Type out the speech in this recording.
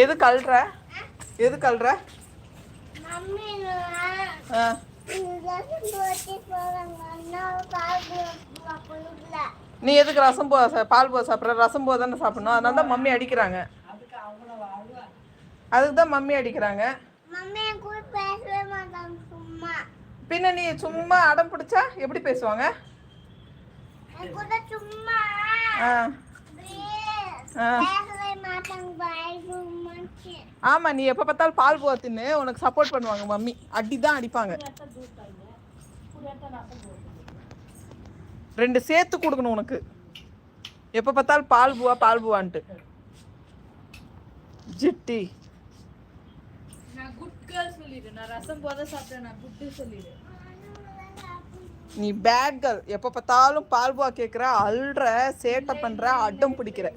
எது கல்ற எது கல்ற? நீ எதுக்கு ரசம் பால் போக சாப்பிட்ற? ரசம் போக தானே சாப்பிடணும். அதனால தான் மம்மி அடிக்கிறாங்க. அதுக்கு தான் மம்மி அடிக்கிறாங்க. பின்ன நீ சும்மா அடம் பிடிச்சா எப்படி பேசுவாங்க? ஆமா, நீ எப்ப பார்த்தாலும் பால் போக தின்னு உனக்கு சப்போர்ட் பண்ணுவாங்க மம்மி. அடிதான் அடிப்பாங்க. 2 சேர்த்து கொடுக்கணும் உனக்கு. எப்ப பார்த்தாலும் பால் பூவான்ட்டு ஜிட்டி. நீ பேட் கேர்ள். எப்ப பார்த்தாலும் பால் பூவா கேக்குற, அல்ற, சேட்டை பண்ற, அடம் பிடிக்கிற.